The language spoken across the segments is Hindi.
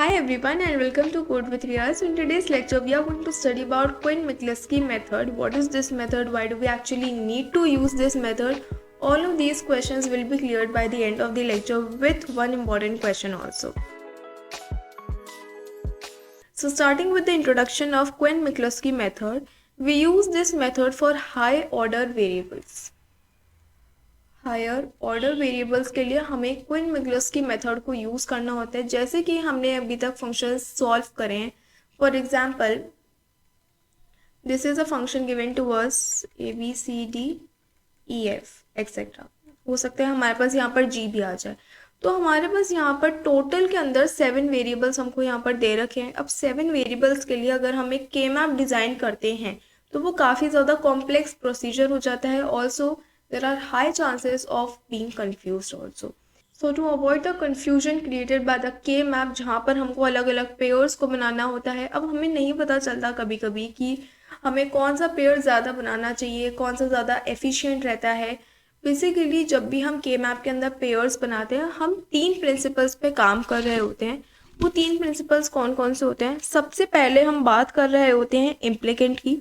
Hi everyone and welcome to Code with Riya. So in today's lecture we are going to study about Quine-Mikulski method. What is this method? Why do we actually need to use this method? All of these questions will be cleared by the end of the lecture with one important question also. So starting with the introduction of Quine-Mikulski method, we use this method for high order variables. Higher order variables के लिए हमें क्विन-मिकुलस्की मेथड को यूज़ करना होता है, जैसे कि हमने अभी तक फंक्शन सॉल्व करे हैं. For example, this is a function given to us A B C D E F etcetera. हो सकता है हमारे पास यहाँ पर जी भी आ जाए. तो हमारे पास यहाँ पर टोटल के अंदर 7 वेरिएबल्स हमको यहाँ पर दे रखे हैं. अब 7 वेरिएबल्स के लिए अगर हम एक के मैप डिज़ाइन करते हैं तो वो काफ़ी ज़्यादा कॉम्प्लेक्स प्रोसीजर हो जाता है. Also there are high chances of being confused also. So to avoid the confusion created by the K-map जहाँ पर हमको अलग अलग पेयर्स को बनाना होता है, अब हमें नहीं पता चलता कभी कभी कि हमें कौन सा पेयर ज़्यादा बनाना चाहिए, कौन सा ज़्यादा एफिशिएंट रहता है. बेसिकली जब भी हम K-map के अंदर पेयर्स बनाते हैं हम 3 प्रिंसिपल्स पे काम कर रहे होते हैं. वो 3 प्रिंसिपल्स कौन कौन से होते हैं? सबसे पहले हम बात कर रहे होते हैं इम्प्लिकेंट की.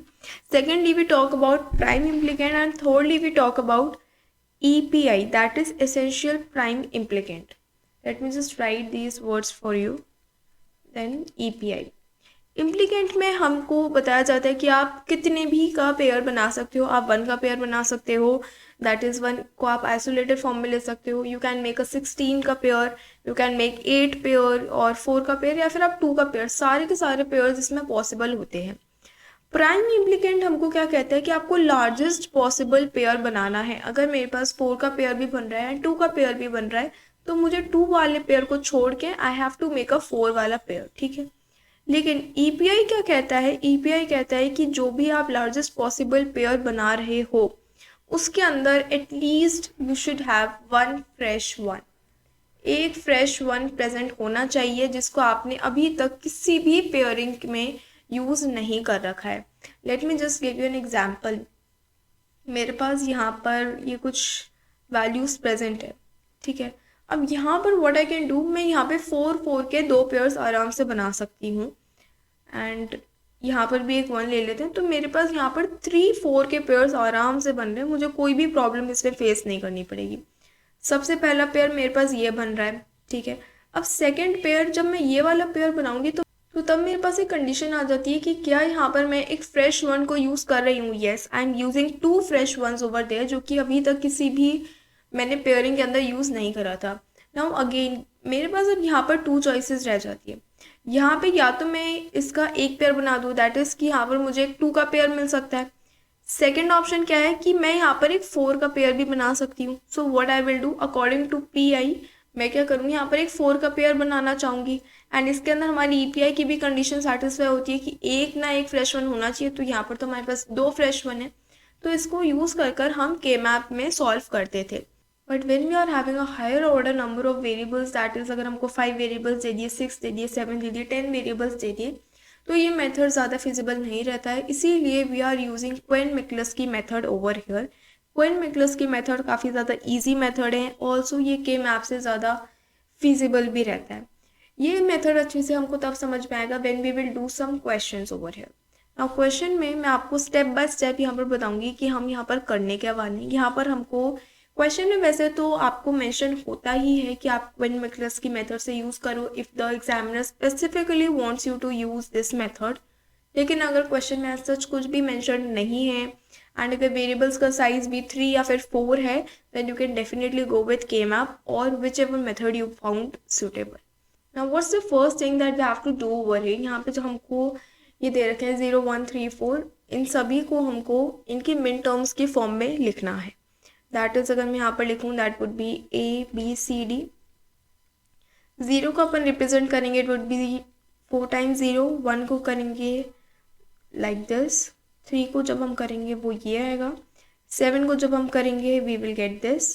Secondly, we talk about prime implicant, and thirdly, we talk about EPI, that is essential prime implicant. Let me just write these words for you. Then EPI. Implicant में हमको बताया जाता है कि आप कितने भी का पेयर बना सकते हो. आप 1 का पेयर बना सकते हो, दैट इज़ 1 को आप आइसोलेटेड फॉर्म में ले सकते हो. यू कैन मेक अ 16 का pair, you can make 8 pair और 4 का पेयर, या फिर आप 2 का पेयर. सारे के सारे पेयर्स इसमें पॉसिबल होते हैं. प्राइम इम्प्लीकेंट हमको क्या कहता है कि आपको लार्जेस्ट पॉसिबल पेयर बनाना है. अगर मेरे पास 4 का पेयर भी बन रहा है, 2 का पेयर भी बन रहा है, तो मुझे 2 वाले पेयर को छोड़ के I have to make a 4 वाला पेयर. ठीक है. लेकिन EPI क्या कहता है? EPI कहता है कि जो भी आप लार्जेस्ट पॉसिबल पेयर बना रहे हो उसके अंदर at least you should have 1 fresh 1. एक फ्रेश 1 प्रेजेंट होना चाहिए जिसको आपने अभी तक किसी भी पेयरिंग में यूज़ नहीं कर रखा है. Late me just give you an example. मेरे पास यहाँ पर ये कुछ वैल्यूज़ प्रेजेंट है. ठीक है. अब यहाँ पर व्हाट आई कैन डू, मैं यहाँ पे 4 के 2 पेयर्स आराम से बना सकती हूँ. एंड यहाँ पर भी एक 1 ले लेते हैं, तो मेरे पास यहाँ पर 3-4 के पेयर्स आराम से बन रहे हैं. मुझे कोई भी प्रॉब्लम इसमें फेस नहीं करनी पड़ेगी. सबसे पहला पेयर मेरे पास ये बन रहा है. ठीक है. अब सेकेंड पेयर जब मैं ये वाला पेयर बनाऊंगी तो तब मेरे पास एक कंडीशन आ जाती है कि क्या यहाँ पर मैं एक फ्रेश 1 को यूज़ कर रही हूँ. Yes, I am using 2 fresh 1s over there, जो कि अभी तक किसी भी मैंने पेयरिंग के अंदर यूज़ नहीं करा था. नाउ अगेन मेरे पास अब यहाँ पर 2 चॉइसेस रह जाती है. यहाँ पे या तो मैं इसका एक पेयर बना दूँ, दैट इज़ कि यहाँ पर मुझे एक 2 का पेयर मिल सकता है. सेकेंड ऑप्शन क्या है कि मैं यहाँ पर एक 4 का पेयर भी बना सकती हूँ. So what I will do according to PI, मैं क्या करूँगी, यहाँ पर एक 4 का पेयर बनाना चाहूँगी. एंड इसके अंदर हमारी EPI की भी कंडीशन सेटिस्फाई होती है कि एक ना एक फ्रेश 1 होना चाहिए. तो यहाँ पर तो हमारे पास 2 फ्रेश 1 है, तो इसको यूज़ कर हम K-map में सॉल्व करते थे. But when we are having a higher order number of variables, that is अगर हमको 5 वेरिएबल्स दे दिए, 6 दे दिए, 7 दे दिए, 10 वेरिएबल्स दे दिए, तो ये मेथड ज़्यादा फिजिबल नहीं रहता है. इसीलिए we are using Quine McCluskey method over here. Quine McCluskey method काफ़ी ज़्यादा ईजी मेथड है. ऑल्सो ये K-map से ज़्यादा फिजिबल भी रहता है. ये मेथड अच्छे से हमको तब समझ में आएगा when we will do some questions over here. Now question में मैं आपको स्टेप बाय स्टेप यहाँ पर बताऊंगी कि हम यहाँ पर करने क्या वाले हैं. यहाँ पर हमको क्वेश्चन में वैसे तो आपको मेंशन होता ही है कि आप क्विन-मिकुलस्की मेथड से यूज़ करो if the examiner specifically wants you to use this method. लेकिन अगर क्वेश्चन में सच कुछ भी मेंशन नहीं है एंड अगर वेरिएबल्स का साइज भी 3 या फिर 4 है, then you can definitely go with K-map और whichever method you found suitable. Now what's the first thing that we have to do over here. यहाँ पे जो हमको ये दे रखे हैं 0 1 3 4, इन सभी को हमको इनकी मिन टर्म्स की फॉर्म में लिखना है. दैट इज अगर मैं यहाँ पर लिखूँ दैट वुड बी ABCD. 0 को अपन रिप्रेजेंट करेंगे, इट वुड बी 4 टाइम्स 0. 1 को करेंगे लाइक दिस. 3 को जब हम करेंगे वो ये आएगा. 7 को जब हम करेंगे वी विल गेट दिस.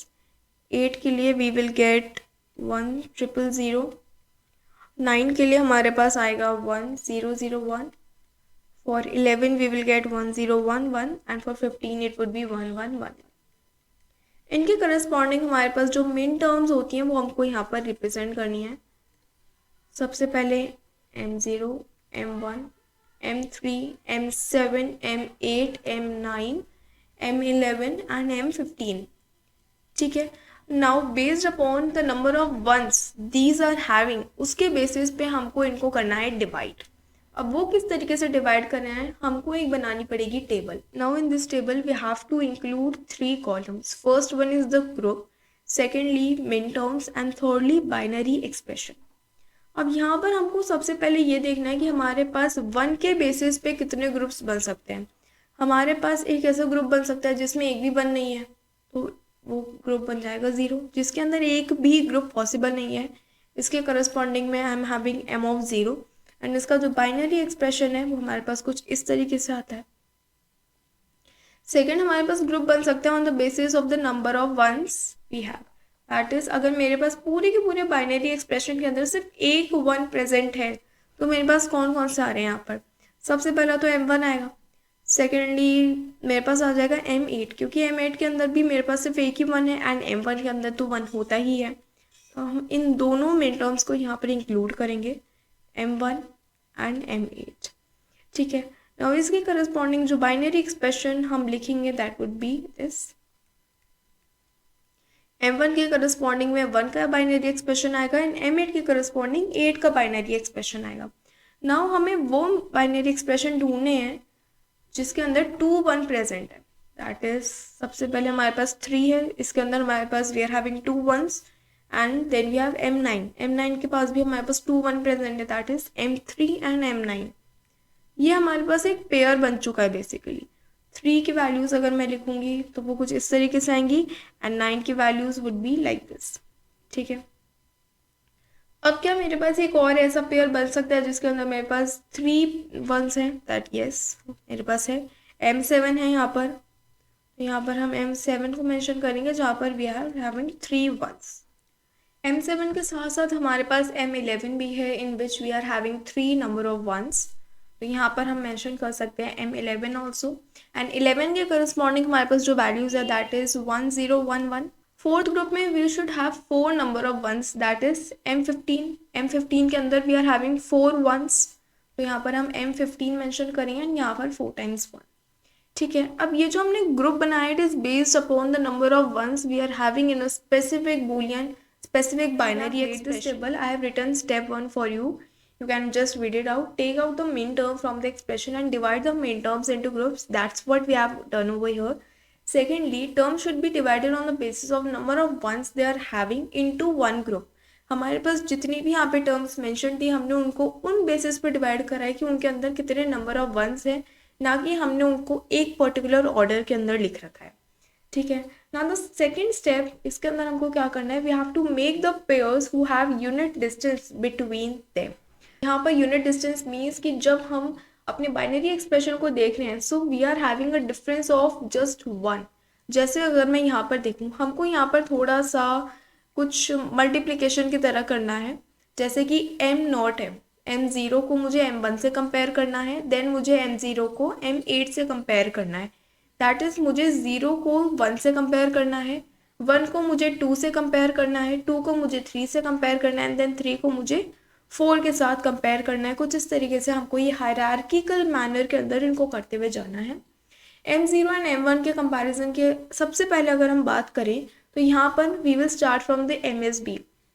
8 के लिए वी विल गेट 1 0 0. 9 के लिए हमारे पास आएगा 1 0 0 1. For 11 we will get 1 0 1 1 and for 15 it would be 1 1 1. इनके करस्पॉन्डिंग हमारे पास जो मिन टर्म्स होती हैं वो हमको यहाँ पर रिप्रेजेंट करनी है. सबसे पहले M0, M1, M3, M7, M8, M9, M11 and M15. ठीक है. Now based upon the number of ones these are having, उसके बेसिस पे हमको इनको करना है डिवाइड. अब वो किस तरीके से डिवाइड करना है, हमको एक बनानी पड़ेगी table. Now in this table we have to include 3 columns. First one is the group, secondly min terms and thirdly binary expression. अब यहाँ पर हमको सबसे पहले ये देखना है कि हमारे पास 1 के बेसिस पे कितने ग्रुप्स बन सकते हैं. हमारे पास एक ऐसा ग्रुप बन सकता है जिसमें एक भी 1 नहीं है, तो वो ग्रुप बन जाएगा 0. जिसके अंदर एक भी ग्रुप पॉसिबल नहीं है, इसके करस्पॉन्डिंग में I am having m of 0. And इसका जो बाइनरी एक्सप्रेशन है वो हमारे पास कुछ इस तरीके से आता है. सेकेंड, हमारे पास ग्रुप बन सकते हैं on the basis of the number of ones we have. That is, अगर मेरे पास पूरे के पूरे बाइनरी एक्सप्रेशन के अंदर सिर्फ एक 1 प्रेजेंट है, तो मेरे पास कौन कौन से आ रहे हैं यहाँ पर. सबसे पहला तो M1 आएगा. सेकेंडली मेरे पास आ जाएगा M8, क्योंकि M8 के अंदर भी मेरे पास सिर्फ एक ही 1 है एंड M1 के अंदर तो 1 होता ही है. तो हम इन दोनों मिन टर्म्स को यहाँ पर इंक्लूड करेंगे, M1 एंड M8. ठीक है. नाउ इसके करस्पॉन्डिंग जो बाइनरी एक्सप्रेशन हम लिखेंगे that would be this. M1 के करस्पॉन्डिंग में 1 का बाइनरी एक्सप्रेशन आएगा एंड M8 के करस्पॉन्डिंग 8 का बाइनरी एक्सप्रेशन आएगा. नाउ हमें वो बाइनरी एक्सप्रेशन ढूंढने हैं जिसके अंदर 2 1 प्रेजेंट है. दैट इज, सबसे पहले हमारे पास 3 है, इसके अंदर हमारे पास we are having 2 1s and then we have M9 के पास भी हमारे पास 2 1 प्रेजेंट है. That is M3 and M9. ये हमारे पास एक पेयर बन चुका है. बेसिकली 3 की वैल्यूज अगर मैं लिखूंगी तो वो कुछ इस तरीके से आएंगी एंड 9 की values would be like this. ठीक है. अब क्या मेरे पास एक और ऐसा पेयर बन सकता है जिसके अंदर मेरे पास 3 1s हैं. दैट यस, मेरे पास है. M7 है यहाँ पर, तो यहाँ पर हम M7 को मेंशन करेंगे जहाँ पर we are having 3 1s. M7 के साथ साथ हमारे पास M11 भी है in which we are having 3 number of 1s. तो यहाँ पर हम मेंशन कर सकते हैं M11 ऑल्सो. एंड 11 के करस्पॉन्डिंग हमारे पास जो वैल्यूज है दैट इज 1 0 1 1. फोर्थ ग्रुप में we should have 4 number of ones. That is M15 के अंदर वी आर हैविंग 4 1s. तो यहाँ पर हम M15 मेंशन करेंगे एंड यहाँ पर 4 times 1. ठीक है. अब ये जो हमने ग्रुप बनाया it is based upon the number of ones we are having in a specific Boolean specific binary expression. This table I have written step 1 for you. You can just read it out. Take out the min term from the expression and divide the min terms into groups. That's what we have done over here. Secondly, terms should be divided on the basis of number of ones they are having into one group. हमारे पास जितनी भी यहाँ पे टर्म्स मेंशन थी हमने उनको उन बेसिस पे डिवाइड करा है कि उनके अंदर कितने नंबर ऑफ वंस हैं, ना कि हमने उनको एक पर्टिकुलर ऑर्डर के अंदर लिख रखा है. ठीक है. नाउ द सेकेंड स्टेप, इसके अंदर हमको क्या करना है, we have to make the pairs who have unit distance between them. यहाँ पर यूनिट डिस्टेंस मीन्स कि जब हम अपने बाइनरी एक्सप्रेशन को देख रहे हैं so we are having a difference of just 1. जैसे अगर मैं यहाँ पर देखूँ, हमको यहाँ पर थोड़ा सा कुछ मल्टीप्लिकेशन की तरह करना है. जैसे कि M0 है, M0 को मुझे M1 से कंपेयर करना है, देन मुझे M0 को M8 से कंपेयर करना है. दैट इज़, मुझे 0 को 1 से कंपेयर करना है, 1 को मुझे 2 से कंपेयर करना है, 2 को मुझे 3 से कंपेयर करना है एंड देन 3 को मुझे 4 के साथ कंपेयर करना है. कुछ इस तरीके से हमको ये हायरार्किकल मैनर के अंदर इनको करते हुए जाना है. M0 एंड M1 के कंपैरिजन के सबसे पहले अगर हम बात करें तो यहाँ पर we will start from the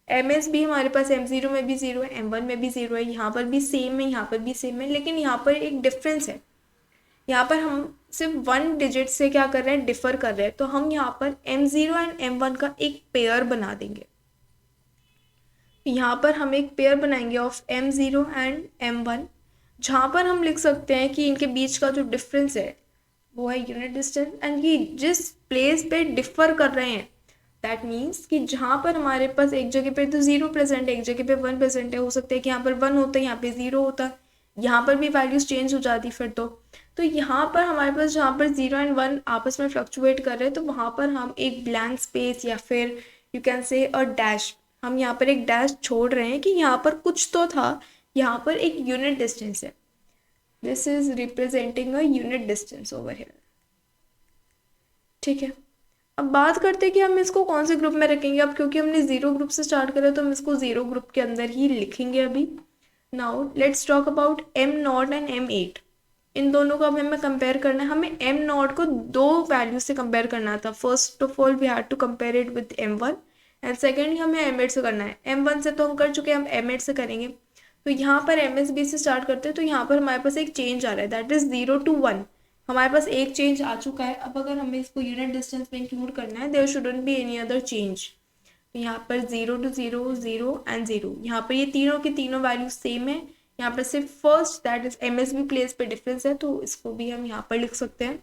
MSB हमारे पास M0 में भी 0 है, M1 में भी 0 है, यहाँ पर भी सेम है, यहाँ पर भी सेम है. लेकिन यहाँ पर एक डिफरेंस है, यहाँ पर हम सिर्फ 1 डिजिट से क्या कर रहे हैं, डिफर कर रहे हैं. तो हम यहाँ पर M0 एंड M1 का एक पेयर बना देंगे. यहाँ पर हम एक पेयर बनाएंगे ऑफ M0 एंड M1, जहाँ पर हम लिख सकते हैं कि इनके बीच का जो डिफरेंस है वो है यूनिट डिस्टेंस. एंड ये जिस प्लेस पे डिफर कर रहे हैं दैट मीन्स कि जहाँ पर हमारे पास एक जगह पे तो 0 प्रेजेंट है, एक जगह पे 1 प्रेजेंट है, हो सकता है कि यहाँ पर 1 होता है, यहाँ पे 0 होता है, यहाँ पर भी वैल्यूज चेंज हो जाती फिर तो यहाँ पर हमारे पास जहाँ पर 0 एंड 1 आपस में फ्लक्चुएट कर रहे हैं तो वहाँ पर हम एक ब्लैंक स्पेस या फिर you can say a dash, हम यहाँ पर एक डैश छोड़ रहे हैं कि यहाँ पर कुछ तो था, यहाँ पर एक यूनिट डिस्टेंस है. This is representing a unit distance over here. ठीक है. अब बात करते हैं कि हम इसको कौन से ग्रुप में रखेंगे। अब क्योंकि हमने जीरो ग्रुप से स्टार्ट करा तो हम इसको जीरो ग्रुप के अंदर ही लिखेंगे अभी। Now let's talk about M naught and M eight. इन दोनों को अब हमें कंपेयर करना है। हमें एम नॉट को दो वैल्यू से कंपेयर करना था। First of all we had to compare it with M one and secondly हमें एम एट से करना है। एम वन से तो हम कर चुके हैं, हम एम एट से करेंगे। तो यहाँ पर एम एस बी से स्टार्ट करते हैं तो यहाँ पर हमारे पास एक चेंज आ रहा है, दैट इज 0 to 1। हमारे पास एक चेंज आ चुका है। अब अगर हमें इसको यूनिट डिस्टेंस में इंक्लूड करना है, there shouldn't be any other change. तो यहाँ पर 0 to 0, 0 एंड 0, यहाँ पर ये तीनों की तीनों वैल्यू सेम है। यहाँ पर सिर्फ first that is M S B place पे डिफरेंस है, तो इसको भी हम यहाँ पर लिख सकते हैं।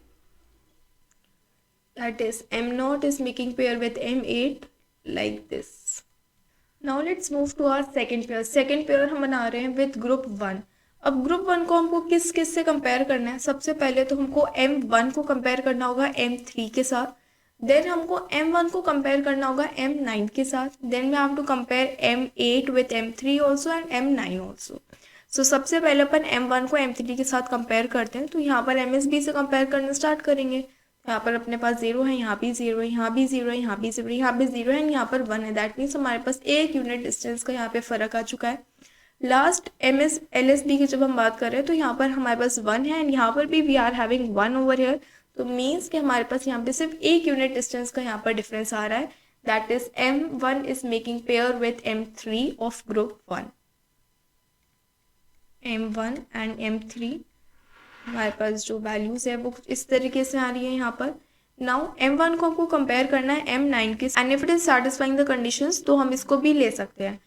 That is M naught is making pair with M eight like this. Now let's move to our second pair. Second pair हम बना रहे हैं विथ ग्रुप वन। अब ग्रुप वन को हमको किस किस से कंपेयर करना है? सबसे पहले तो हमको एम वन को कंपेयर करना होगा एम थ्री के साथ। देन हमको एम वन को कंपेयर करना होगा एम नाइन के साथ। Then we have to compare M eight with M three also and M nine also. So सबसे पहले अपन एम वन को एम थ्री के साथ कंपेयर करते हैं। तो यहाँ पर एम एस बी से कंपेयर करना स्टार्ट करेंगे। यहाँ पर अपने पास जीरो है, यहाँ भी जीरो है, यहाँ भी जीरो है, यहाँ भी जीरो है, यहाँ भी जीरो है, यहाँ पर वन है। दैट मीन्स हमारे पास एक यूनिट डिस्टेंस का यहाँ पे फर्क आ चुका है। Last M S L S B की जब हम बात कर रहे हैं तो यहाँ पर हमारे पास वन है एंड यहाँ पर भी we are having one over here. तो मीन्स कि हमारे पास यहाँ पे सिर्फ एक यूनिट डिस्टेंस का यहाँ पर डिफरेंस आ रहा है। That is M one is making pair with M three of group one. M one and M three हमारे पास जो वैल्यूज है वो इस तरीके से आ रही है यहाँ पर। नाउ एम वन को हमको कंपेयर करना है एम नाइन के, and if it is satisfying the conditions तो हम इसको भी ले सकते हैं।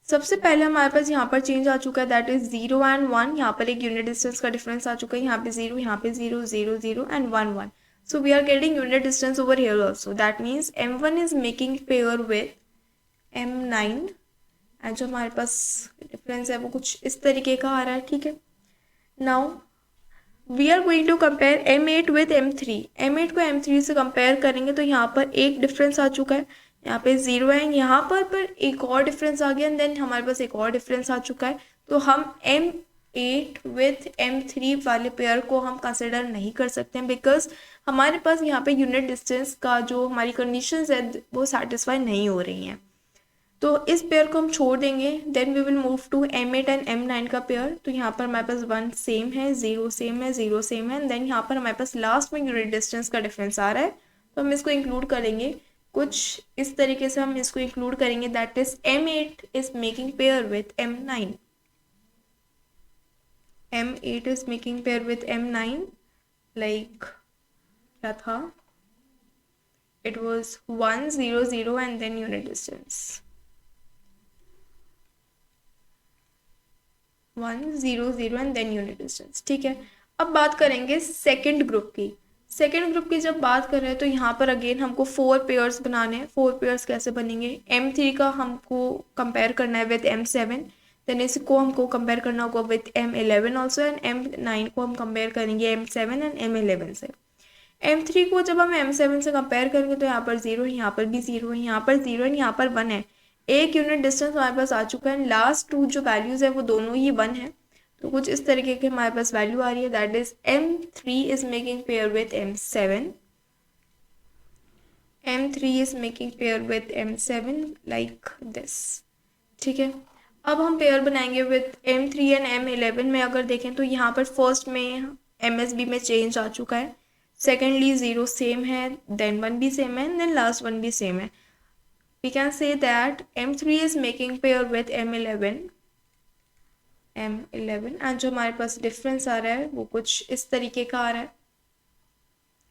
सबसे पहले हमारे पास यहाँ पर चेंज आ चुका है, that is zero and one. यहाँ पर एक यूनिट डिस्टेंस का डिफरेंस आ चुका है। यहाँ पे जीरो, यहाँ पे zero, zero zero and one one. So we are getting unit distance over here also. That means M one is making pair with M nine and जो हमारे पास डिफरेंस है वो कुछ इस तरीके का आ रहा है। ठीक है, now we are going to compare M eight with M three. M eight को एम थ्री से कंपेयर करेंगे तो यहाँ पर एक डिफरेंस आ चुका है, यहाँ पे जीरो है, यहाँ पर एक और डिफरेंस आ गया एंड देन हमारे पास एक और डिफरेंस आ चुका है। तो हम M eight with M three वाले पेयर को हम कंसिडर नहीं कर सकते हैं, बिकॉज हमारे पास यहाँ पे यूनिट डिस्टेंस का जो हमारी कंडीशंस है वो सेटिस्फाई नहीं हो रही हैं। तो इस पेयर को हम छोड़ देंगे। Then we will move to M eight and M nine का पेयर। तो यहाँ पर हमारे पास वन सेम है, जीरो सेम है, जीरो सेम है, देन यहाँ पर हमारे पास लास्ट में यूनिट डिस्टेंस का डिफरेंस आ रहा है। तो हम इसको इंक्लूड करेंगे कुछ इस तरीके से। हम इसको इंक्लूड करेंगे, that is M eight is making pair with M nine. M eight is making pair with M nine like क्या था, it was 1 0 0 and then unit distance 1 0 0 and then unit distance. ठीक है, अब बात करेंगे सेकेंड ग्रुप की। सेकेंड ग्रुप की जब बात कर रहे हैं तो यहाँ पर अगेन हमको 4 पेयर्स बनाने हैं। 4 पेयर्स कैसे बनेंगे? एम थ्री का हमको कंपेयर करना है विथ एम सेवन, देन इसको हमको कंपेयर करना होगा with M eleven also, and M nine को हम कंपेयर करेंगे M seven and M eleven से। एम थ्री को जब हम एम सेवन से कंपेयर करेंगे तो यहाँ पर जीरो है, यहाँ पर भी जीरो है, यहाँ पर जीरो है, यहाँ पर वन है। एक यूनिट डिस्टेंस हमारे पास आ चुका है। लास्ट टू जो वैल्यूज है वो दोनों ही वन है। तो कुछ इस तरीके के हमारे पास वैल्यू आ रही है, that is M three is making pair with M seven, M three is making pair with M seven like this. ठीक है, अब हम पेयर बनाएंगे with M three and M eleven में। अगर देखें तो यहाँ पर फर्स्ट में एम एस बी में चेंज आ चुका है, सेकेंडली जीरो सेम है, देन वन भी सेम है, देन लास्ट वन भी सेम है। We can say that M3 is making pair with M11 and जो हमारे पास डिफरेंस आ रहा है वो कुछ इस तरीके का आ रहा है।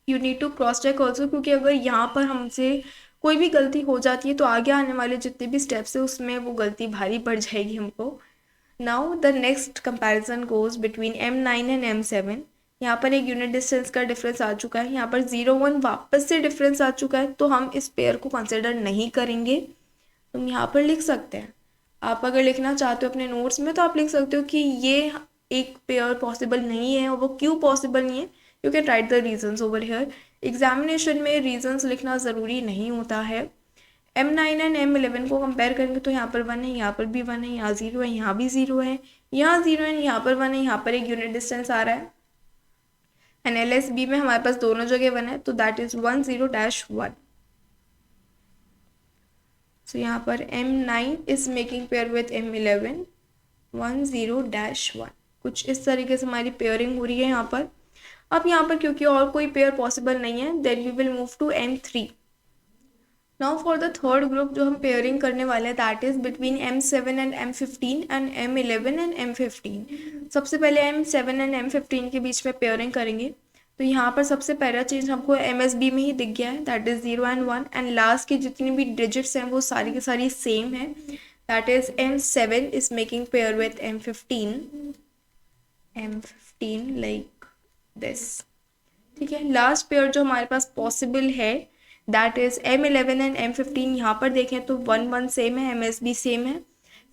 You need to cross check also, क्योंकि अगर यहाँ पर हमसे कोई भी गलती हो जाती है तो आगे आने वाले जितने भी स्टेप्स है उसमें वो गलती भारी पड़ जाएगी हमको। Now the next comparison goes between M9 and M7। यहाँ पर एक यूनिट डिस्टेंस का डिफरेंस आ चुका है, यहाँ पर 0 1 वापस से डिफरेंस आ चुका है, तो हम इस पेयर को कंसिडर नहीं करेंगे। तुम यहाँ पर लिख सकते हैं, आप अगर लिखना चाहते हो अपने नोट्स में तो आप लिख सकते हो कि ये एक पेयर पॉसिबल नहीं है, और वो क्यों पॉसिबल नहीं है। You can write the reasons over here. Examination में रीजंस लिखना ज़रूरी नहीं होता है। M9 एंड M11 को कंपेयर करेंगे तो यहाँ पर वन है, यहाँ पर भी वन है, यहाँ जीरो है, यहाँ भी जीरो है, यहाँ जीरो है, यहाँ पर वन है, यहाँ पर एक यूनिट डिस्टेंस आ रहा है, एंड LSB में हमारे पास दोनों जगह वन है, तो दैट इज 1 0 -1। सो यहाँ पर M9 is making pair with M11 10-1, कुछ इस तरीके से हमारी पेयरिंग हो रही है यहाँ पर। अब यहाँ पर क्योंकि और कोई पेयर पॉसिबल नहीं है, then we will move to M3। Now for the third group जो हम पेयरिंग करने वाले हैं, that is between M7 and M15 and M11 and M15। सबसे पहले M7 एंड M15 के बीच में पेयरिंग करेंगे। तो यहाँ पर सबसे पहला चेंज हमको MSB में ही दिख गया है, that is 0 and 1, and last की जितनी भी डिजिट्स हैं वो सारी की सारी सेम है, that is M7 is making pair with M15 like this. ठीक है, लास्ट पेयर जो हमारे पास पॉसिबल है that is M11 and M15। यहाँ पर देखें तो 1-1 सेम है, MSB सेम है।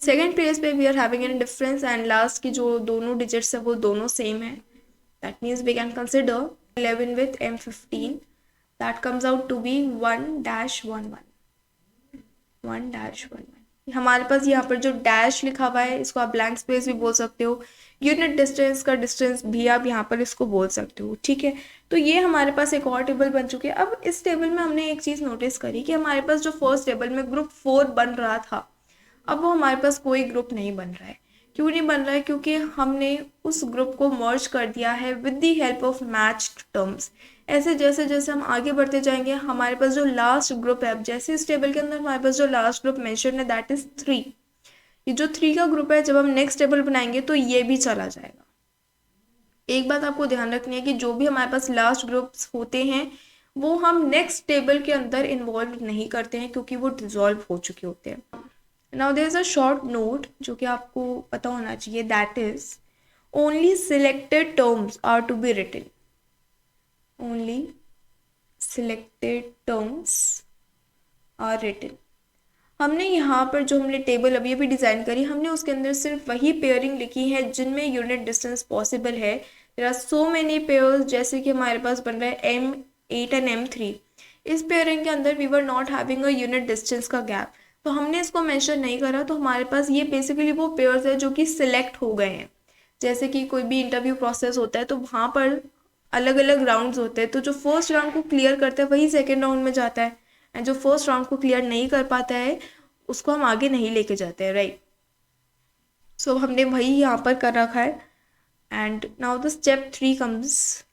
सेकेंड प्लेस पे we are having an difference and last की जो दोनों डिजिट्स है वो दोनों सेम है, that means we can consider 11 with M15, that comes out to B 1-1-1, 1-1-1। हमारे पास यहाँ पर जो डैश लिखा हुआ है इसको आप ब्लैंक स्पेस भी बोल सकते हो, यूनिट डिस्टेंस का डिस्टेंस भी आप यहाँ पर इसको बोल सकते हो। ठीक है, तो ये हमारे पास एक और टेबल बन चुकी है। अब इस टेबल में हमने एक चीज़ नोटिस करी कि हमारे पास जो फर्स्ट टेबल में ग्रुप 4 बन रहा था, अब वो हमारे पास कोई ग्रुप नहीं बन रहा है। क्यों नहीं बन रहा है? क्योंकि हमने उस ग्रुप को मर्ज कर दिया है with the help of matched terms. ऐसे जैसे जैसे हम आगे बढ़ते जाएंगे हमारे पास जो लास्ट ग्रुप है, अब जैसे इस टेबल के अंदर हमारे पास जो लास्ट ग्रुप मेंशन है दैट इज 3, ये जो 3 का ग्रुप है जब हम नेक्स्ट टेबल बनाएंगे तो ये भी चला जाएगा। एक बात आपको ध्यान रखनी है कि जो भी हमारे पास लास्ट ग्रुप्स होते हैं वो हम नेक्स्ट टेबल के अंदर इन्वॉल्व नहीं करते हैं क्योंकि वो डिसॉल्व हो चुके होते हैं। Now there is a short note जो कि आपको पता होना चाहिए, that is only selected terms are to be written, only selected terms are written. हमने यहाँ पर जो हमने टेबल अभी अभी डिज़ाइन करी, हमने उसके अंदर सिर्फ वही पेयरिंग लिखी है जिनमें यूनिट डिस्टेंस पॉसिबल है। There are so many pairs, जैसे कि हमारे पास बन रहा है M8 एंड M3। इस पेयरिंग के अंदर we were not having a unit distance का गैप, तो हमने इसको मेंशन नहीं करा। तो हमारे पास ये बेसिकली वो पेयर्स है जो कि सिलेक्ट हो गए हैं। जैसे कि कोई भी इंटरव्यू प्रोसेस होता है तो वहाँ पर अलग अलग राउंड्स होते हैं, तो जो फर्स्ट राउंड को क्लियर करता है वही सेकेंड राउंड में जाता है, एंड जो फर्स्ट राउंड को क्लियर नहीं कर पाता है उसको हम आगे नहीं लेके जाते हैं, राइट। सो हमने वही यहाँ पर कर रखा है। And now the step 3 comes.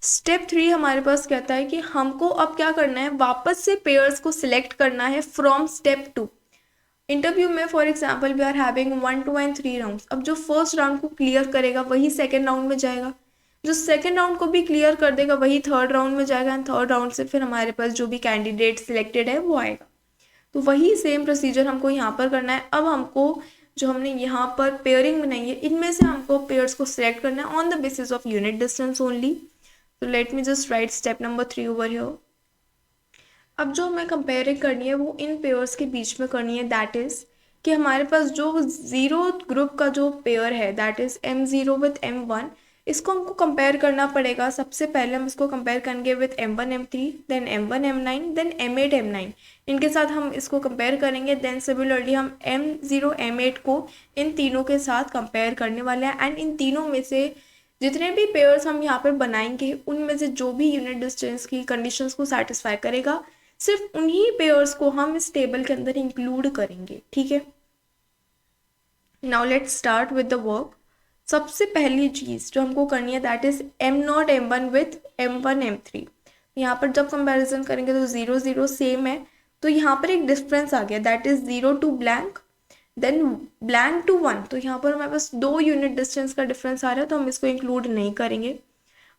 Step 3 हमारे पास कहता है कि हमको अब क्या करना है, वापस से पेयर्स को सिलेक्ट करना है फ्रॉम स्टेप 2। इंटरव्यू में for example we are having 1, 2 and 3 rounds. अब जो फर्स्ट राउंड को क्लियर करेगा वही सेकेंड राउंड में जाएगा, जो सेकेंड राउंड को भी क्लियर कर देगा वही थर्ड राउंड में जाएगा, एंड थर्ड राउंड से फिर हमारे पास जो भी कैंडिडेट सिलेक्टेड है वो आएगा। तो वही सेम प्रोसीजर हमको यहाँ पर करना है। अब हमको जो हमने यहाँ पर पेयरिंग बनाई है इनमें से हमको पेयर्स को सिलेक्ट करना है on the basis of unit distance only. तो let me just write step number 3 over here. अब जो हमें कंपेयरिंग करनी है वो इन पेयर्स के बीच में करनी है, दैट इज कि हमारे पास जो 0 ग्रुप का जो पेयर है that is M0 with M1, इसको हमको कंपेयर करना पड़ेगा। सबसे पहले हम इसको कंपेयर करेंगे with M1 M3, then M1 M9, then M8 M9, इनके साथ हम इसको कंपेयर करेंगे। देन सिमिलरली हम M0 M8 को इन तीनों के साथ कंपेयर करने वाले हैं, एंड इन तीनों में से जितने भी पेयर्स हम यहाँ पर बनाएंगे उनमें से जो भी यूनिट डिस्टेंस की कंडीशंस को सेटिस्फाई करेगा सिर्फ उन्हीं पेयर्स को हम इस टेबल के अंदर इंक्लूड करेंगे। ठीक है, now let's start with the work. सबसे पहली चीज़ जो हमको करनी है that is M0 M1 with M1 M3। यहाँ पर जब कंपैरिजन करेंगे तो 0 0 सेम है, तो यहाँ पर एक डिफरेंस आ गया that is 0 to blank, then blank to 1। तो यहाँ पर हमारे पास 2 यूनिट डिस्टेंस का डिफरेंस आ रहा है तो हम इसको इंक्लूड नहीं करेंगे।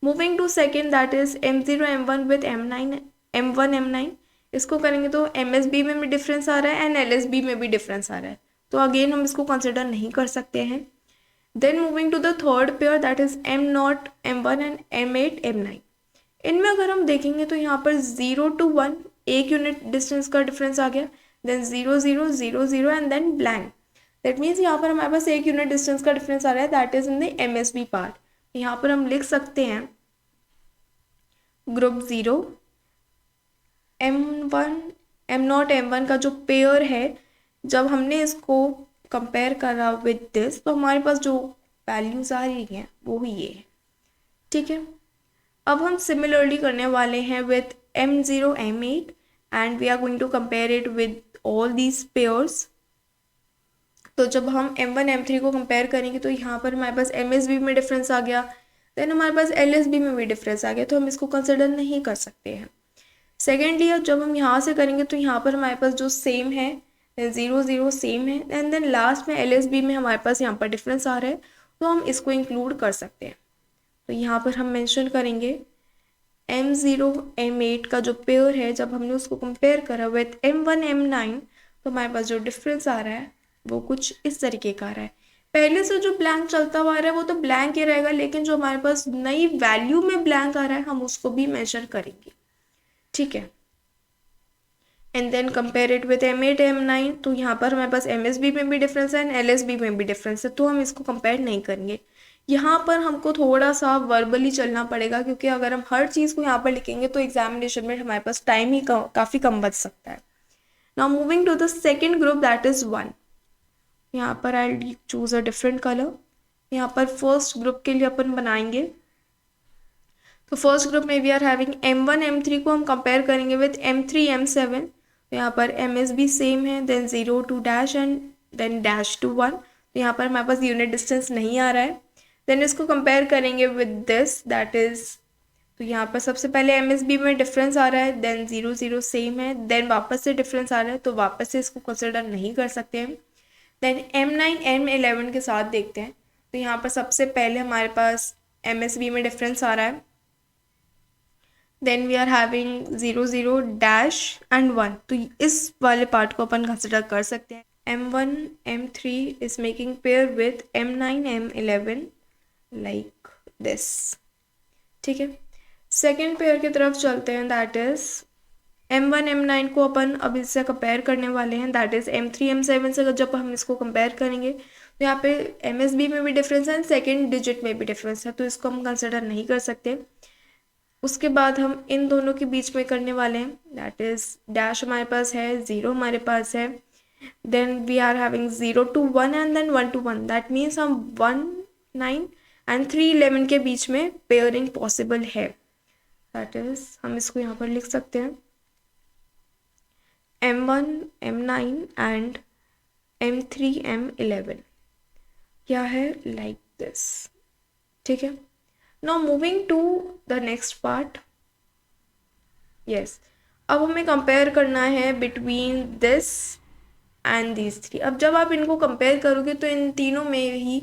Moving to second that is M0 M1 with M1 M9, इसको करेंगे तो MSB में भी डिफरेंस आ रहा है एंड LSB में भी डिफरेंस आ रहा है, तो अगेन हम इसको कंसिडर नहीं कर सकते हैं। Then moving to the third pair that is M0 M1 and M8 M9, इनमें अगर हम देखेंगे तो यहाँ पर 0 to 1 एक यूनिट डिस्टेंस का डिफरेंस आ गया, then 0 0 0 0 and then blank. That means यहाँ पर हमारे पास एक यूनिट डिस्टेंस का डिफरेंस आ रहा है that is in the MSB part. यहाँ पर हम लिख सकते हैं ग्रुप 0 M0 M1 का जो पेयर है जब हमने इसको कंपेयर करा विद दिस तो हमारे पास जो वैल्यूज आ रही हैं वो ही ये है। ठीक है, अब हम सिमिलरली करने वाले हैं with M0 M8 and we are going to compare it with all these pairs. तो जब हम M1 M3 को कंपेयर करेंगे तो यहाँ पर हमारे पास MSB में डिफरेंस आ गया, देन हमारे पास LSB में भी डिफरेंस आ गया, तो हम इसको कंसिडर नहीं कर सकते हैं। सेकेंडली जब हम यहाँ से करेंगे तो यहाँ पर हमारे पास जो सेम है 0 0 सेम है, एंड देन लास्ट में LSB में हमारे पास यहाँ पर डिफरेंस आ रहा है, तो हम इसको इंक्लूड कर सकते हैं। तो यहाँ पर हम मेंशन करेंगे M0 M8 का जो पेयर है, जब हमने उसको कंपेयर करा विद M1 M9 तो हमारे पास जो डिफरेंस आ रहा है वो कुछ इस तरीके का आ रहा है। पहले से जो ब्लैंक चलता हुआ आ रहा है वो तो ब्लैंक ही रहेगा, लेकिन जो हमारे पास नई वैल्यू में ब्लैंक आ रहा है हम उसको भी मेंशन करेंगे, ठीक है। And then compare it with M8 M9, तो यहाँ पर हमारे पास MSB में भी डिफरेंस है एंड LSB में भी डिफरेंस है, तो हम इसको कंपेयर नहीं करेंगे। यहाँ पर हमको थोड़ा सा वर्बली चलना पड़ेगा, क्योंकि अगर हम हर चीज़ को यहाँ पर लिखेंगे तो एग्जामिनेशन में हमारे पास टाइम ही काफ़ी कम बच सकता है। Now moving to the second group that is 1। यहाँ पर I choose a different colour. यहाँ पर फर्स्ट ग्रुप के लिए अपन बनाएंगे, तो फर्स्ट ग्रुप में we are having M1 M3 को हम कंपेयर करेंगे विद M3 M7। तो यहाँ पर MSB सेम है, then 0 to dash and then dash to 1। तो यहाँ पर हमारे पास यूनिट डिस्टेंस नहीं आ रहा है। देन इसको कंपेयर करेंगे विद दिस दैट इज़, तो यहाँ पर सबसे पहले MSB में डिफरेंस आ रहा है, देन 0 0 सेम है, देन वापस से डिफरेंस आ रहा है, तो वापस से इसको कंसिडर नहीं कर सकते हैं। देन M9 M11 के साथ देखते हैं, तो यहाँ पर सबसे पहले हमारे पास MSB में डिफरेंस आ रहा है, then we are having 0 0 dash and 1, तो इस वाले पार्ट को अपन कंसिडर कर सकते हैं। M1 M3 is making pair with M9 M11 like this, ठीक है। सेकेंड पेयर की तरफ चलते हैं, दैट इज M1 M9 को अपन अब इससे कंपेयर करने वाले हैं, दैट इज M3 M7 से जब हम इसको कंपेयर करेंगे तो यहाँ पे MSB में भी डिफरेंस है एंड सेकेंड डिजिट में भी डिफरेंस है, तो इसको हम कंसिडर नहीं कर सकते। उसके बाद हम इन दोनों के बीच में करने वाले हैं, दैट इज डैश हमारे पास है, 0 हमारे पास है, then we are having 0 to 1 and then 1 to 1, that means हम 1 9 एंड 3 11 के बीच में पेयरिंग पॉसिबल है, दैट इज हम इसको यहाँ पर लिख सकते हैं M1 M9 and M3 M11, क्या है लाइक दिस, ठीक है। Now moving to the next part, yes, अब हमें कंपेयर करना है between this and these three. अब जब आप इनको कंपेयर करोगे तो इन तीनों में ही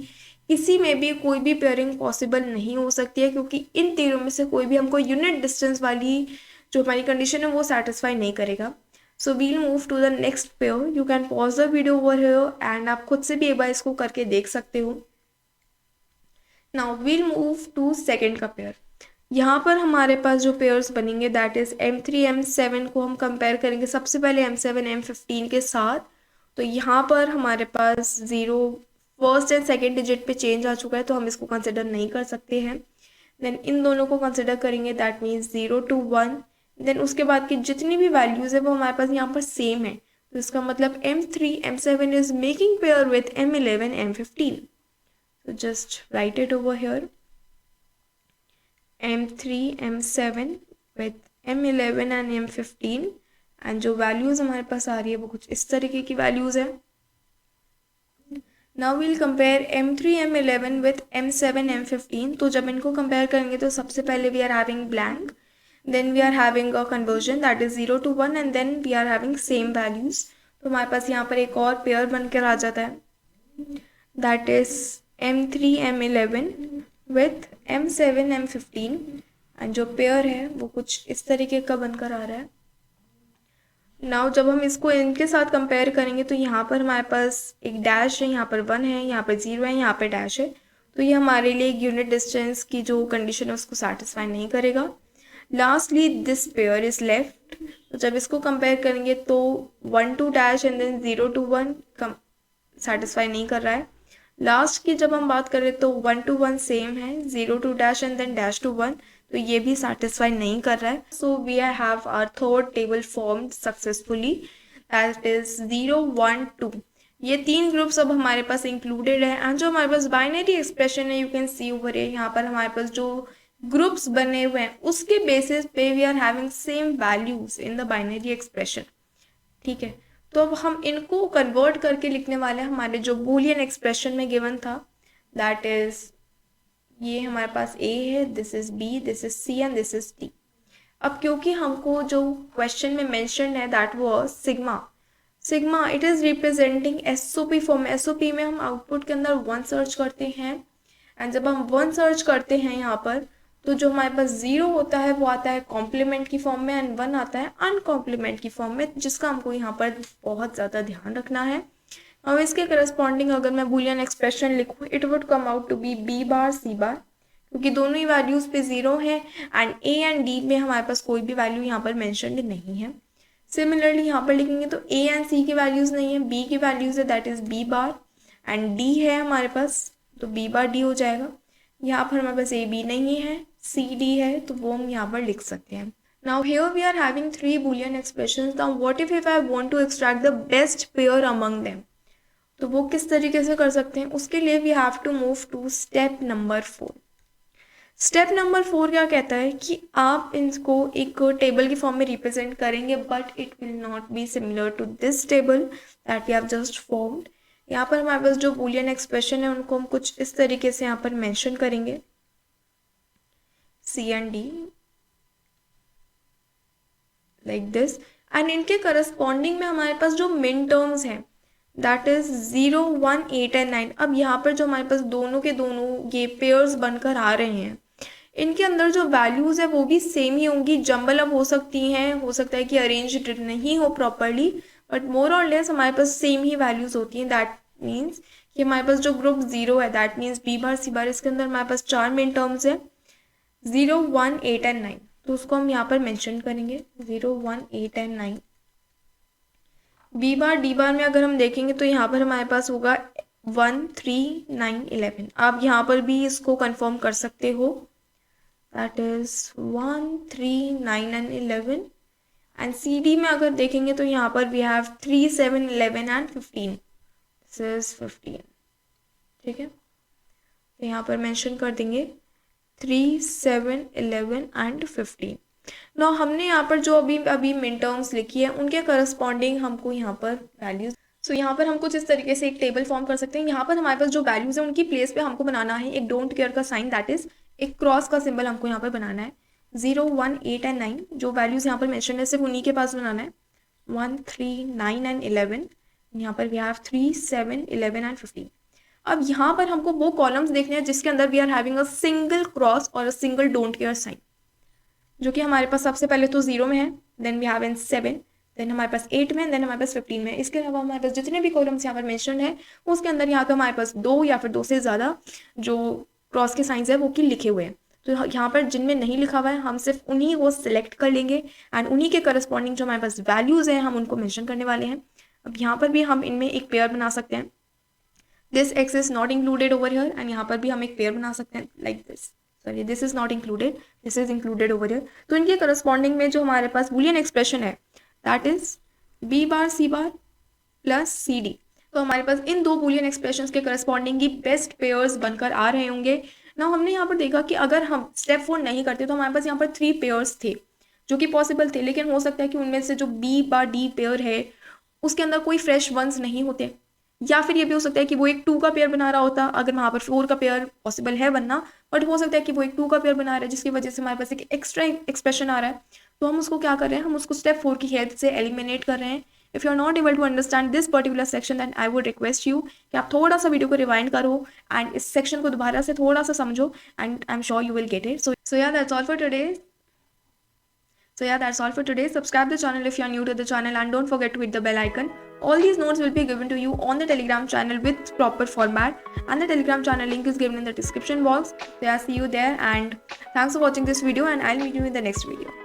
किसी में भी कोई भी पेयरिंग पॉसिबल नहीं हो सकती है, क्योंकि इन तीनों में से कोई भी हमको यूनिट डिस्टेंस वाली जो हमारी कंडीशन है वो सेटिस्फाई नहीं करेगा। So we'll move to the next pair. You can pause the video over here and आप खुद से भी एक बार इसको करके देख सकते हो। Now we'll move to second का पेयर। यहाँ पर हमारे पास जो पेयर्स बनेंगे दैट इज M3 M7 को हम कंपेयर करेंगे सबसे पहले M7 M15 के साथ। तो यहाँ पर हमारे पास 0 फर्स्ट एंड सेकेंड डिजिट पे चेंज आ चुका है, तो हम इसको कंसिडर नहीं कर सकते हैं। देन इन दोनों को कंसिडर करेंगे, दैट मीन्स 0 to 1। देन उसके बाद की जितनी भी वैल्यूज़ है वो हमारे पास यहाँ पर सेम है, तो इसका मतलब M3 M7 is making pair with M11 M15। So just write it over here, M3 M7 with M11 and M15, and जो values हमारे पास आ रही है वो कुछ इस तरीके की values है। Now we'll compare M3 M11 with M7 M15। तो जब इनको compare करेंगे तो सबसे पहले we are having blank, then we are having a conversion that is 0 to 1 and then we are having same values। तो हमारे पास यहाँ पर एक और पेयर बनकर आ जाता है, that is M3 M11 with M7 M15, and जो पेयर है वो कुछ इस तरीके का बनकर आ रहा है। नाउ जब हम इसको इनके साथ कंपेयर करेंगे तो यहाँ पर हमारे पास एक डैश है, यहाँ पर 1 है, यहाँ पर 0 है, यहाँ पर डैश है, तो ये हमारे लिए एक यूनिट डिस्टेंस की जो कंडीशन है उसको सेटिस्फाई नहीं करेगा। Lastly this pair is left. तो जब इसको कंपेयर करेंगे तो 1 to dash and then 0 to 1 satisfy नहीं कर रहा है। लास्ट की जब हम बात करें तो 1 to 1 सेम है, 0 to dash and then dash to 1, तो ये भी सेटिस्फाई नहीं कर रहा है। So we have our third table formed successfully, that is 0 1 2। ये तीन ग्रुप्स अब हमारे पास इंक्लूडेड है, एंड जो हमारे पास बाइनरी एक्सप्रेशन है यू कैन सी ओवर है, यहाँ पर हमारे पास जो ग्रुप्स बने हुए हैं उसके बेसिस पे we are having same values in the binary expression. ठीक है, तो अब हम इनको कन्वर्ट करके लिखने वाले हैं हमारे जो बूलियन एक्सप्रेशन में गिवन था, दैट इज ये हमारे पास ए है, this is B, this is C and this is D. अब क्योंकि हमको जो क्वेश्चन में मेंशन है that was sigma it is representing SOP form. SOP में हम आउटपुट के अंदर 1 सर्च करते हैं, एंड जब हम 1 सर्च करते हैं यहाँ पर तो जो हमारे पास 0 होता है वो आता है कॉम्प्लीमेंट की फॉर्म में, एंड 1 आता है अनकॉम्प्लीमेंट की फॉर्म में, जिसका हमको यहाँ पर बहुत ज़्यादा ध्यान रखना है। अब इसके करस्पॉन्डिंग अगर मैं बूलियन एक्सप्रेशन लिखूँ it would come out to be B bar C bar, क्योंकि दोनों ही वैल्यूज़ पे 0 है एंड ए एंड डी में हमारे पास कोई भी वैल्यू यहाँ पर मेंशनड नहीं है। सिमिलरली यहाँ पर लिखेंगे तो ए एंड सी की वैल्यूज़ नहीं है, बी की वैल्यूज़ है that is B bar, and D है हमारे पास तो बी बार डी हो जाएगा। यहाँ पर हमारे पास ए बी नहीं है, सी डी है, तो वो हम यहाँ पर लिख सकते हैं। Now here we are having 3 Boolean expressions. Now what if I want to extract the best pair among them, तो वो किस तरीके से कर सकते हैं? उसके लिए we have to move to step number 4। Step number 4 क्या कहता है कि आप इनको एक टेबल की फॉर्म में रिप्रेजेंट करेंगे, but it will not be similar to this table that we have just formed. यहाँ पर हमारे पास जो बूलियन एक्सप्रेशन है उनको हम कुछ इस तरीके से यहाँ पर मेंशन करेंगे, C and D like this, and इनके करस्पॉन्डिंग में हमारे पास जो मिन टर्म्स हैं दैट इज 0, 1, 8 एंड 9। अब यहाँ पर जो हमारे पास दोनों के दोनों ये पेयर्स बनकर आ रहे हैं, इनके अंदर जो वैल्यूज है वो भी सेम ही होंगी, जंबल अब हो सकती हैं, हो सकता है कि अरेंज्ड नहीं हो प्रॉपरली, बट मोर और लेस हमारे पास सेम ही वैल्यूज होती हैं। दैट मीन्स कि हमारे पास जो ग्रुप 0 है that means B bar C बार, इसके अंदर हमारे पास 4 मेन टर्म्स है 0, 1, 8 एंड 9, तो उसको हम यहाँ पर मेंशन करेंगे 0, 1, 8 and 9। B bar D bar में अगर हम देखेंगे तो यहाँ पर हमारे पास होगा 1, 3, 9, 11। आप यहाँ पर भी इसको कंफर्म कर सकते हो, that is 1, 3, 9 and 11। And C D में अगर देखेंगे तो यहाँ पर we have 3, 7, 11 and 15, this is 15। ठीक है, तो यहाँ पर मेंशन कर देंगे 3, 7, 11 एंड 15। ना हमने यहाँ पर जो अभी मिन टर्म्स लिखी है उनके करस्पॉन्डिंग हमको यहाँ पर वैल्यूज, सो यहाँ पर हम कुछ इस तरीके से एक टेबल फॉर्म कर सकते हैं। यहाँ पर हमारे पास जो वैल्यूज है उनकी प्लेस पे हमको बनाना है एक डोंट केयर का साइन, दैट इज एक क्रॉस का सिंबल हमको यहाँ पर बनाना है। 0, 1, 8 एंड 9 जो वैल्यूज यहाँ पर मेंशन है सिर्फ उन्हीं के पास बनाना है। 1, 3, 9 एंड 11, यहाँ पर वी हैव 3, 7, 11 एंड 15। अब यहाँ पर हमको वो कॉलम्स देखने हैं जिसके अंदर we are having a single cross और a single don't care sign, जो कि हमारे पास सबसे पहले तो 0 में है, then we have in 7, then हमारे पास 8 में, देन हमारे पास 15 में। इसके अलावा हमारे पास जितने भी कॉलम्स यहाँ पर मेंशन है उसके अंदर यहाँ पे हमारे पास 2 या फिर 2 से ज़्यादा जो क्रॉस के साइंस है वो की लिखे हुए हैं। तो यहाँ पर जिनमें नहीं लिखा हुआ है हम सिर्फ उन्हीं को सिलेक्ट कर लेंगे एंड उन्हीं के करस्पॉन्डिंग जो हमारे पास वैल्यूज़ हैं हम उनको मेंशन करने वाले हैं। अब यहाँ पर भी हम इनमें एक पेयर बना सकते हैं, this X is not included over here, and यहाँ पर भी हम एक पेयर बना सकते हैं like this, sorry this is not included, this is included over here. तो इनके करस्पॉन्डिंग में जो हमारे पास बूलियन एक्सप्रेशन है that is B bar C bar plus C D. तो हमारे पास इन दो बूलियन एक्सप्रेशंस के करस्पॉन्डिंग ही बेस्ट पेयर्स बनकर आ रहे होंगे ना। हमने यहाँ पर देखा कि अगर हम स्टेप 4 नहीं करते तो हमारे पास यहाँ पर 3 पेयर्स थे जो कि पॉसिबल थे, लेकिन हो सकता है कि उनमें से जो बी बार डी पेयर है उसके अंदर कोई फ्रेश वंस नहीं होते, या फिर ये भी हो सकता है कि वो एक 2 का पेयर बना रहा होता अगर वहाँ पर 4 का पेयर पॉसिबल है बनना, बट हो सकता है कि वो एक 2 का पेयर बना रहा है जिसकी वजह से हमारे पास एक एक्स्ट्रा एक्सप्रेशन आ रहा है। तो हम उसको क्या कर रहे हैं, हम उसको स्टेप 4 की हेल्प से एलिमिनेट कर रहे हैं। If you are not able to understand this particular section than I would request you कि आप थोड़ा सा वीडियो को रिवाइंड करो एंड इस सेक्शन को दोबारा से थोड़ा सा समझो, and I am sure you will get it. So या that's all for today. So yeah, that's all for today. Subscribe the channel if you are new to the channel and don't forget to hit the bell icon. All these notes will be given to you on the Telegram channel with proper format, and the Telegram channel link is given in the description box. So yeah, see you there, and thanks for watching this video, and I'll meet you in the next video.